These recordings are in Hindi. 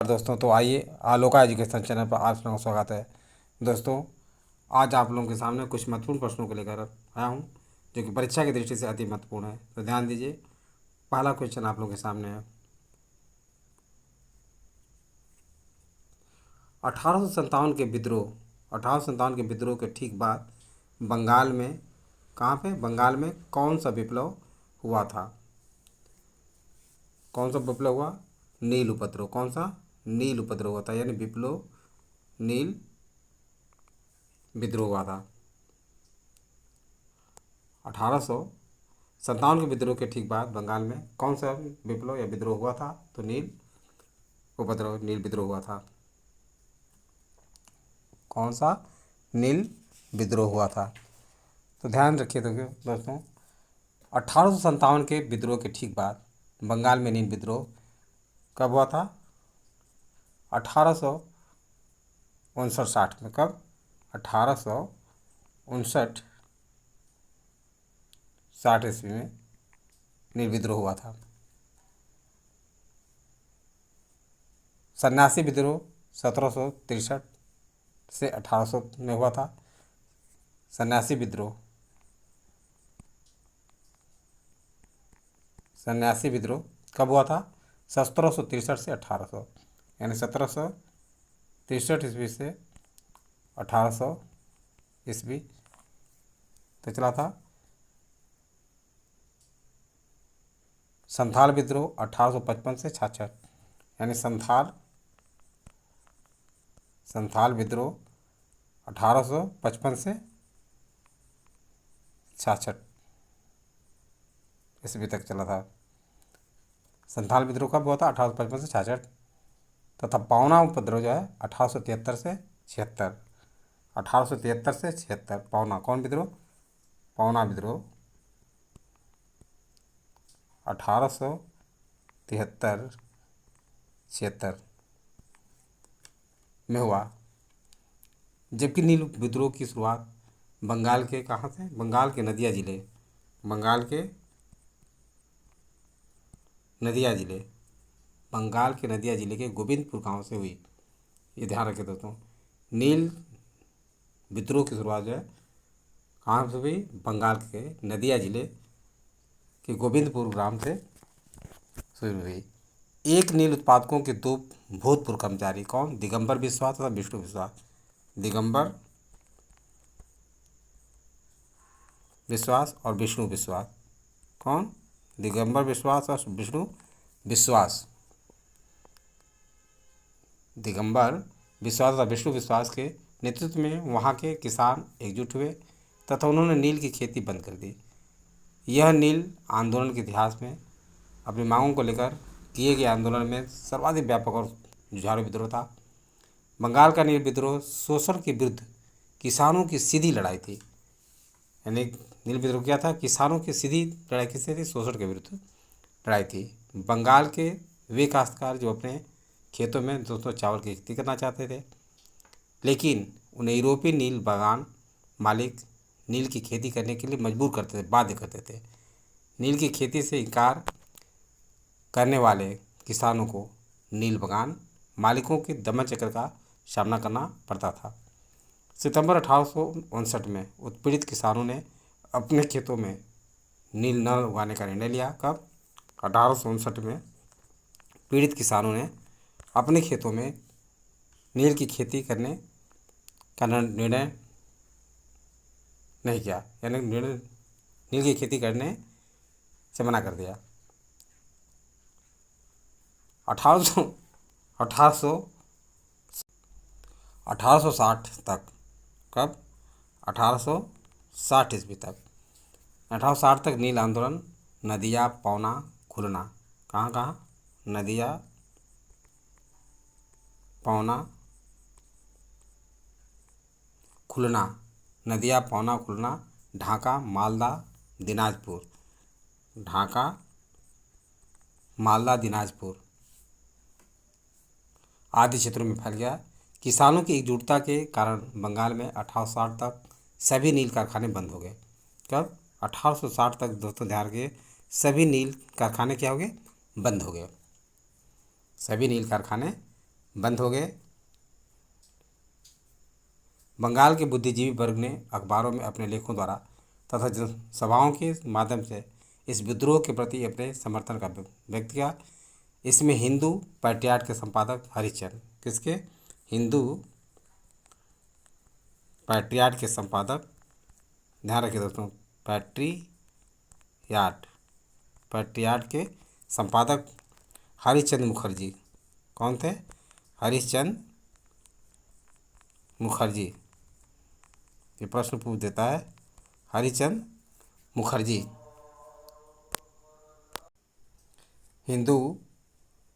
दोस्तों, तो आइए आलोका एजुकेशन चैनल पर आप लोगों का स्वागत है। दोस्तों, आज आप लोगों के सामने कुछ महत्वपूर्ण प्रश्नों को लेकर आया हूं, जो कि परीक्षा की दृष्टि से अति महत्वपूर्ण है। तो ध्यान दीजिए, पहला क्वेश्चन आप लोगों के सामने है। 1857 के ठीक बाद बंगाल में, कहाँ पे, बंगाल में कौन सा विप्लव हुआ था? कौन सा विप्लव हुआ? नील उपद्रव। कौन सा? नील उपद्रव हुआ था, यानी विप्लव नील विद्रोह हुआ था। 1857 के विद्रोह के ठीक बाद बंगाल में कौन सा विप्लव या विद्रोह हुआ था? तो नील उपद्रव, नील विद्रोह हुआ था। कौन सा? नील विद्रोह हुआ था। तो ध्यान रखिए दोस्तों, 1857 के विद्रोह के ठीक बाद बंगाल में नील विद्रोह कब हुआ था? 1859-60 में। कब? 1859-60 ईस्वी में नील विद्रोह हुआ था। सन्यासी विद्रोह 1763 से 1800 में हुआ था। सन्यासी विद्रोह, सन्यासी विद्रोह कब हुआ था? 1763 से 1800, यानी 1763 ईस्वी से 1800 ईस्वी तो चला था। संथाल विद्रोह 1855 से 66, यानी संथाल विद्रोह 1855 से 66 ईस्वी तक चला था। संथाल विद्रोह कब हुआ था? 1855 से 66। तथा पावना उपद्रव जो है 1873 से 76। 1873 से 76 पावना, कौन विद्रोह? पावना विद्रोह 1873-76 में हुआ। जबकि नील विद्रोह की शुरुआत बंगाल के कहाँ से? बंगाल के नदिया जिले, बंगाल के नदिया जिले, बंगाल के नदिया जिले के गोविंदपुर गांव से हुई। ये ध्यान रखें दोस्तों, नील विद्रोह की शुरुआत जो है कहाँ से हुई? बंगाल के नदिया जिले के गोविंदपुर ग्राम से शुरू हुई। एक नील उत्पादकों के दो भूतपूर्व कर्मचारी, कौन? दिगंबर विश्वास तथा विष्णु विश्वास। दिगंबर विश्वास और विष्णु विश्वास। कौन? दिगंबर विश्वास और विष्णु विश्वास। दिगंबर विश्वास और विष्णु विश्वास के नेतृत्व में वहाँ के किसान एकजुट हुए तथा उन्होंने नील की खेती बंद कर दी। यह नील आंदोलन के इतिहास में अपनी मांगों को लेकर किए गए आंदोलन में सर्वाधिक व्यापक और जुझारू विद्रोह था। बंगाल का नील विद्रोह शोषण के विरुद्ध किसानों की सीधी लड़ाई थी। यानी नील विद्रोह क्या था? किसानों की सीधी लड़ाई किससे थी? शोषण के विरुद्ध लड़ाई थी। बंगाल के वे काश्तकार जो अपने खेतों में दोस्तों चावल की खेती करना चाहते थे, लेकिन उन्हें यूरोपीय नील बागान मालिक नील की खेती करने के लिए मजबूर करते थे, बाध्य करते थे। नील की खेती से इनकार करने वाले किसानों को नील बागान मालिकों के दमन चक्र का सामना करना पड़ता था। सितंबर 1859 में उत्पीड़ित किसानों ने अपने खेतों में नील न उगाने का निर्णय लिया। कब? 1859 में पीड़ित किसानों ने अपने खेतों में नील की खेती करने का निर्णय नहीं किया, यानी नील की खेती करने से मना कर दिया। 1860 तक। कब? 1860 ईस्वी तक, 1860 तक नील आंदोलन नदिया पौना खुलना, कहाँ कहाँ? नदिया पौना खुलना, नदिया पौना खुलना, ढाका मालदा दिनाजपुर, ढाका मालदा दिनाजपुर आदि क्षेत्रों में फैल गया। किसानों की एकजुटता के कारण बंगाल में 1860 तक सभी नील कारखाने बंद हो गए। कब? 1860 तक दोस्तों ध्यान रखिए, सभी नील कारखाने क्या हो गए? बंद हो गए। सभी नील कारखाने बंद हो गए। बंगाल के बुद्धिजीवी वर्ग ने अखबारों में अपने लेखों द्वारा तथा जनसभाओं के माध्यम से इस विद्रोह के प्रति अपने समर्थन का व्यक्त किया। इसमें हिंदू पैट्रियाट के संपादक हरिश्चंद्र, किसके, हिंदू पैट्रियाट के संपादक, ध्यान रखिए दोस्तों, पैट्रियाट पैट्रियाट के संपादक हरिश्चंद्र मुखर्जी, कौन थे, हरिश्चंद्र मुखर्जी। ये प्रश्न पूछ देता है, हरिश्चंद्र मुखर्जी। हिंदू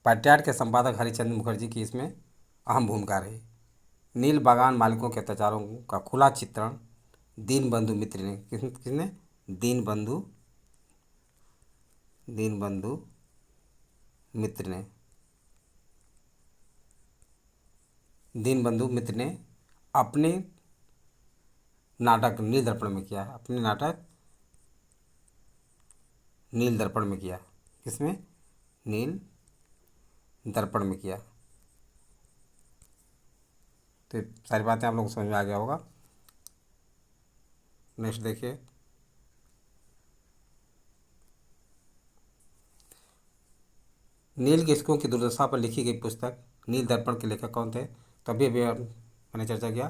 पैट्रियाट के संपादक हरिश्चंद्र मुखर्जी की इसमें अहम भूमिका रही। नील बागान मालिकों के अत्याचारों का खुला चित्रण दीनबंधु मित्र ने, किसने, दीनबंधु मित्र ने दीनबंधु मित्र ने अपने नाटक नील दर्पण में किया। अपने नाटक नील दर्पण में किया। किसमें, नील दर्पण में किया। तो ये सारी बातें आप लोगों को समझ में आ गया होगा। नेक्स्ट देखिए, नील कृषकों की दुर्दशा पर लिखी गई पुस्तक नील दर्पण के लेखक कौन थे। तो अभी अभी मैंने चर्चा किया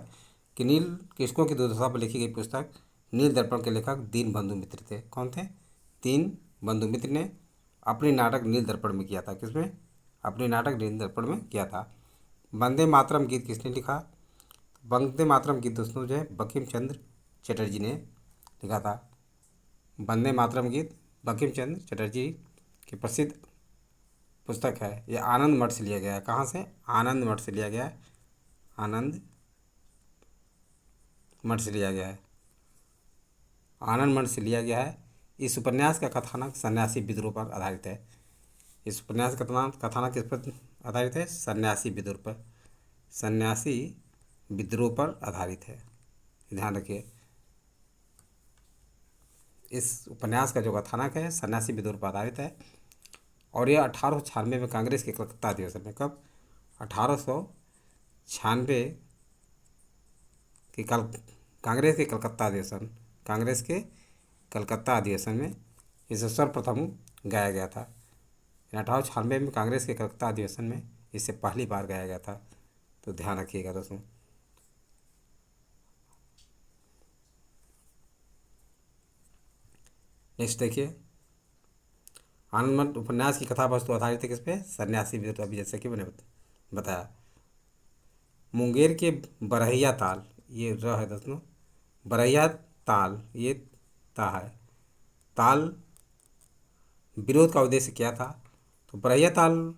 कि नील कृषकों की दुर्दशा पर लिखी गई पुस्तक नील दर्पण के लेखक दीनबंधु मित्र थे। कौन थे, दीनबंधु मित्र ने अपनी नाटक नील दर्पण में किया था। किसमें, अपनी नाटक नील दर्पण में किया था। वंदे मातरम गीत किसने लिखा। वंदे मातरम गीत दोस्तों जो है बंकिम चंद्र चटर्जी ने लिखा था। वंदे मातरम गीत बंकिम चंद्र चटर्जी की प्रसिद्ध पुस्तक है। ये आनंद मठ से लिया गया है। कहाँ से, आनंद मठ से लिया गया है। आनंद मठ से लिया गया है। आनंद मठ से लिया गया है। इस उपन्यास का कथानक सन्यासी विद्रोह पर आधारित है। इस उपन्यास का कथानक किस पर आधारित है, सन्यासी विद्रोह पर, सन्यासी विद्रोह पर आधारित है। ध्यान रखिए, इस उपन्यास का जो कथानक है सन्यासी विद्रोह पर आधारित है। और यह 1896 में कांग्रेस के कलकत्ता अधिवेशन में, कब, 1896 की कांग्रेस के कलकत्ता अधिवेशन में इसे सर्वप्रथम गाया गया था। 1896 में कांग्रेस के कलकत्ता अधिवेशन में इसे पहली बार गाया गया था। तो ध्यान रखिएगा दोस्तों। नेक्स्ट देखिए, आनंद मठ उपन्यास की कथा वस्तु आधारित है किस पे, सन्यासी विद्रोह। अभी जैसे कि मैंने बताया। मुंगेर के बरहिया ताल, ये र है दोस्तों, बरहिया ताल, ये ता है, ताल विरोध का उद्देश्य क्या था। तो बरहिया ताल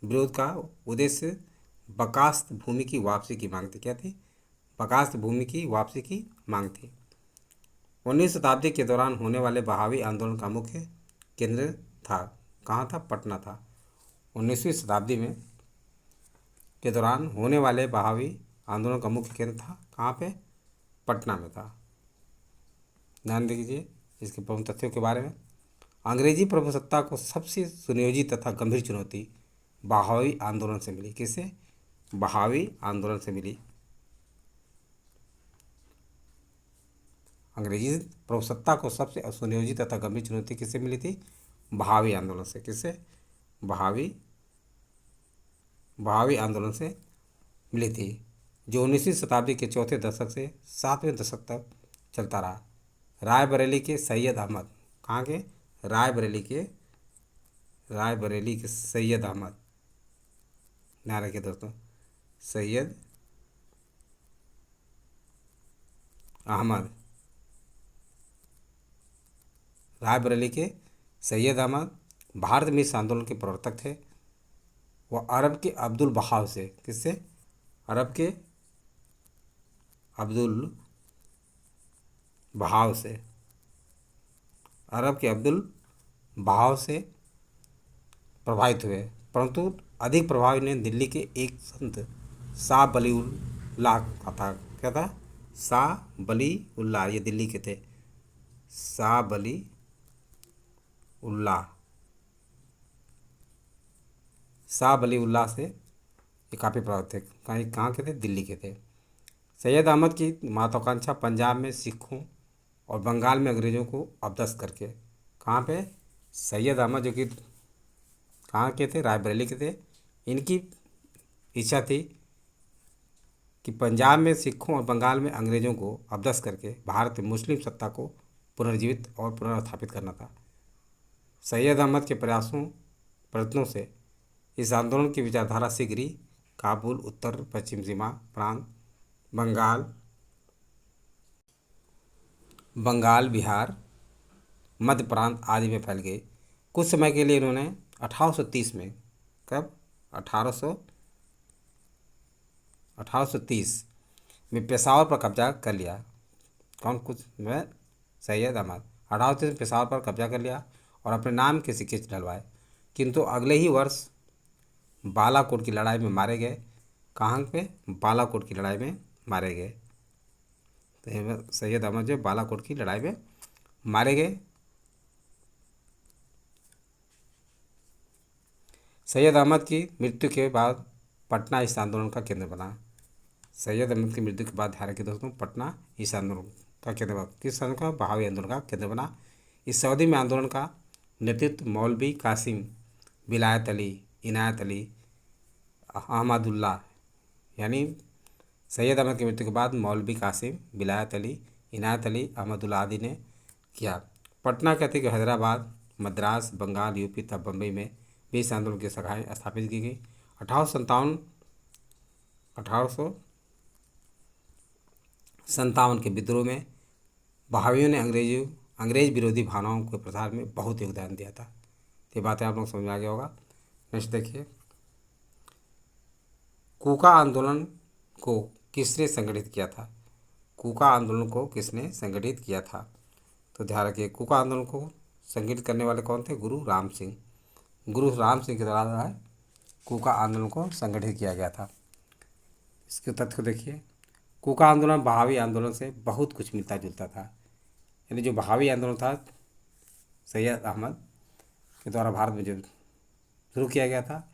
विरोध का उद्देश्य बकास्त भूमि की वापसी की मांग थी। क्या थी, बकास्त भूमि की वापसी की मांग थी। 19वीं शताब्दी के दौरान होने वाले बहावी आंदोलन का मुख्य केंद्र था, कहाँ था, पटना था। 19वीं शताब्दी में के दौरान होने वाले बहावी आंदोलन का मुख्य केंद्र था, कहाँ पे, पटना में था। ध्यान दीजिए इसके प्रमुख तथ्यों के बारे में। अंग्रेजी प्रभुसत्ता को सबसे सुनियोजित तथा गंभीर चुनौती बहावी आंदोलन से मिली। किससे, बहावी आंदोलन से मिली। अंग्रेजी प्रभुसत्ता को सबसे सुनियोजित तथा गंभीर चुनौती किससे मिली थी, बहावी आंदोलन से। किससे, बहावी आंदोलन से मिली थी, जो 19वीं शताब्दी के चौथे दशक से 7वें दशक तक चलता रहा। रायबरेली के सैयद अहमद, कहाँ के, रायबरेली के सैयद अहमद, ध्यान रखिए दोस्तों, सैयद अहमद, रायबरेली के सैयद अहमद भारत मिश्र आंदोलन के प्रवर्तक थे। वह अरब के अब्दुल बहाव से, किससे, अरब के अब्दुल बहाव से, अरब के अब्दुल बहाव से प्रभावित हुए, परंतु अधिक प्रभावी ने दिल्ली के एक संत शाह बलीउल्लाह का था। क्या था, शाह बलीउल्लाह, ये दिल्ली के थे, शाह बलीउल्लाह से ये काफ़ी प्रभावित थे। कहाँ के थे? दिल्ली के थे। सैयद अहमद की महत्वाकांक्षा पंजाब में सिखों और बंगाल में अंग्रेज़ों को अपदस्थ करके। कहाँ पे? सैयद अहमद जो कि कहाँ के थे? रायबरेली के थे। इनकी इच्छा थी कि पंजाब में सिखों और बंगाल में अंग्रेज़ों को अपदस्थ करके भारत में मुस्लिम सत्ता को पुनर्जीवित और पुनर्स्थापित करना था। सैयद अहमद के प्रयत्नों से इस आंदोलन की विचारधारा शीघ्र ही काबुल, उत्तर पश्चिम सीमा प्रांत, बंगाल बंगाल बिहार, मध्य प्रांत आदि में फैल गई। कुछ समय के लिए इन्होंने 1830 में, कब? 1800 1830 में पेशावर पर कब्जा कर लिया। कौन? कुछ में सैयद अहमद 1830 में पेशावर पर कब्जा कर लिया और अपने नाम के सिक्के डलवाए, किंतु अगले ही वर्ष बालाकोट की लड़ाई में मारे गए। कहाँ पे? बालाकोट की लड़ाई में मारे गए। तो सैयद अहमद जो बालाकोट की लड़ाई में मारे गए। सैयद अहमद की मृत्यु के बाद पटना इस आंदोलन का केंद्र बना। सैयद अहमद की मृत्यु के बाद, ध्यान रखिए दोस्तों, पटना इस आंदोलन का केंद्र बना। किस आंदोलन का? बहावी आंदोलन का केंद्र बना। इस अवधि में आंदोलन का नेतृत्व मौलवी कासिम, विलायत अली, इनायत अली, अहमदुल्ला, यानी सैयद अहमद की मृत्यु के बाद मौलवी कासिम, विलायत अली, इनायत अली, अहमदुल्ला आदि ने किया। पटना के अतिरिक्त हैदराबाद, मद्रास, बंगाल, यूपी तथा बम्बई में भी इस आंदोलन की शाखाएँ स्थापित की गई। 1857 के विद्रोह में बहावियों ने अंग्रेज विरोधी भावनाओं के प्रसार में बहुत योगदान दिया था। ये बातें आप लोग समझ में आ गया होगा। नेक्स्ट देखिए, कूका आंदोलन को किसने संगठित किया था? कूका आंदोलन को किसने संगठित किया था? तो ध्यान रखिए, कूका आंदोलन को संगठित करने वाले कौन थे? गुरु राम सिंह। गुरु राम सिंह के द्वारा कूका आंदोलन को संगठित किया गया था। इसके तथ्य को देखिए, कूका आंदोलन बहावी आंदोलन से बहुत कुछ मिलता जुलता था। यानी जो बहावी आंदोलन था सैयद अहमद के द्वारा भारत में जो शुरू किया गया था,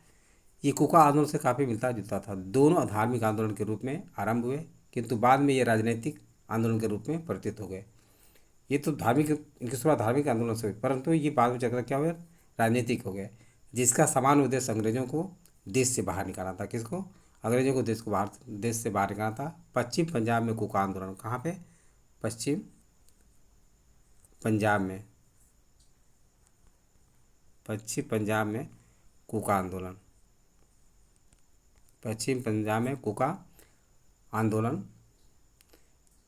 ये कूका आंदोलन से काफ़ी मिलता जुलता था। दोनों धार्मिक आंदोलन के रूप में आरंभ हुए, किंतु बाद में ये राजनीतिक आंदोलन के रूप में परिवर्तित हो गए। ये तो इनकी शुरुआत धार्मिक आंदोलन से हुई, परंतु ये बाद में चक्र क्या हुआ? राजनीतिक हो गया, जिसका समान उद्देश्य अंग्रेजों को देश से बाहर निकालना था। किसको? अंग्रेजों को देश से बाहर निकालना था। पश्चिम पंजाब में कूका आंदोलन। कहाँ पे? पश्चिम पंजाब में कूका आंदोलन। पश्चिम पंजाब में कूका आंदोलन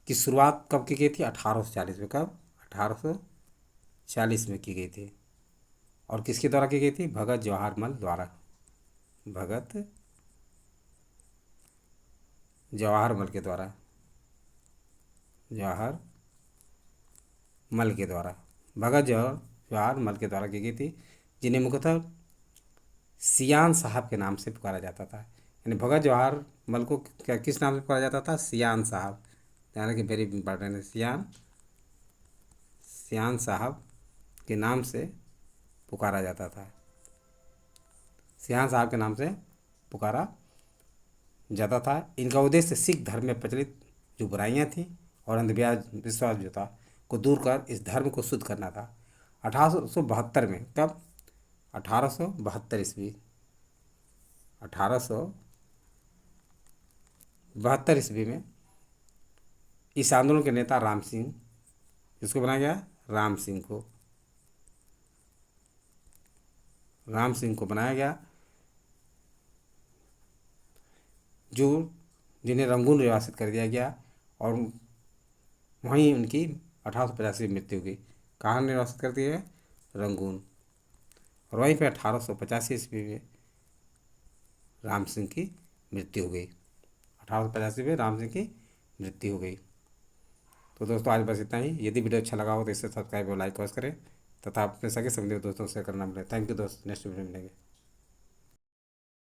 की शुरुआत कब की गई थी? 1840 में। कब? 1840 में की गई थी। और किसके द्वारा की गई थी? भगत जवाहर मल द्वारा। भगत जवाहर मल के द्वारा। भगत जवाहर मल के द्वारा की गई थी, जिन्हें मुख्यतः सियान साहब के नाम से पुकारा जाता था। यानी भगत जवाहर मल को क्या किस नाम से पुकारा जाता था? सियान साहब। ध्यान रखिए, वेरी इंपॉर्टेंट है। सियान साहब के नाम से पुकारा जाता था। सियान साहब के नाम से पुकारा जाता था। इनका उद्देश्य सिख धर्म में प्रचलित जो बुराइयां थी और अंधविश्वास जो था को दूर कर इस धर्म को शुद्ध करना था। 1872 में। कब? 1872 ईस्वी। 1872 ईस्वी में इस आंदोलन के नेता राम सिंह, जिसको बनाया गया? राम सिंह को बनाया गया, जिन्हें रंगून निर्वासित कर दिया गया और वहीं उनकी 1885 में मृत्यु हुई। कहाँ निर्वासित कर दिए? रंगून। और वहीं पे 1885 ईस्वी में राम सिंह की मृत्यु हो गई। 1885 में राम सिंह की मृत्यु हो गई। तो दोस्तों आज बस इतना ही। यदि वीडियो अच्छा लगा हो तो इसे सब्सक्राइब और लाइक अवश्य करें तथा अपने सगे संबंधी दोस्तों से करना भूलें। थैंक यू दोस्तों, नेक्स्ट वीडियो में मिलेंगे।